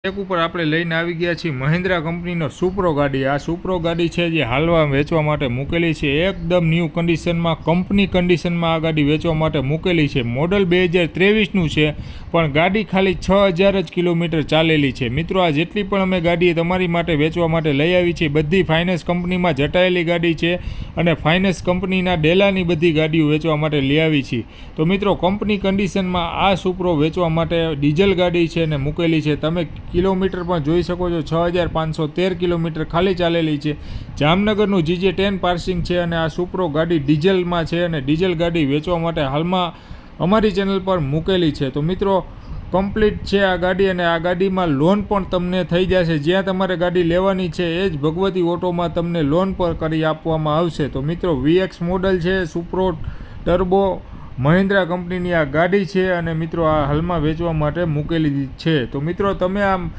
એક ઉપર આપણે લઈને આવી ગયા છીએ મહિન્દ્રા કંપનીનો સુપ્રો ગાડી। આ સુપ્રો ગાડી છે જે હાલમાં વેચવા માટે મૂકેલી છે। એકદમ ન્યૂ કન્ડિશનમાં, કંપની કન્ડિશનમાં આ ગાડી વેચવા માટે મૂકેલી છે। મોડલ 2023નું છે, પણ ગાડી ખાલી 6000 જ કિલોમીટર ચાલેલી છે। મિત્રો, આ જેટલી પણ અમે ગાડી તમારી માટે વેચવા માટે લઈ આવી છે, બધી ફાઇનાન્સ કંપનીમાં જટાયેલી ગાડી છે અને ફાઇનાન્સ કંપનીના ડેલાની બધી ગાડીઓ વેચવા માટે લઈ આવી છે। તો મિત્રો, કંપની કન્ડિશનમાં આ સુપ્રો વેચવા માટે ડીઝલ ગાડી છે અને મૂકેલી છે। તમે કિલોમીટર પણ જોઈ શકો છો, 6513 કિલોમીટર ખાલી ચાલેલી છે। જામનગરનું GJ10 પાર્સિંગ છે અને આ સુપ્રો ગાડી ડીઝલમાં છે અને ડીઝલ ગાડી વેચવા માટે હાલમાં અમારી ચેનલ પર મૂકેલી છે। તો મિત્રો, કમ્પ્લીટ છે આ ગાડી અને આ ગાડીમાં લોન પણ તમને થઈ જશે। જ્યાં તમારે ગાડી લેવાની છે એ જ ભગવતી ઓટોમાં તમને લોન પર કરી આપવામાં આવશે। તો મિત્રો, VX મોડલ છે, સુપ્રો ટર્બો મહિન્દ્રા કંપનીની આ ગાડી છે અને મિત્રો આ હાલમાં વેચવા માટે મૂકેલી છે। તો મિત્રો, તમે આ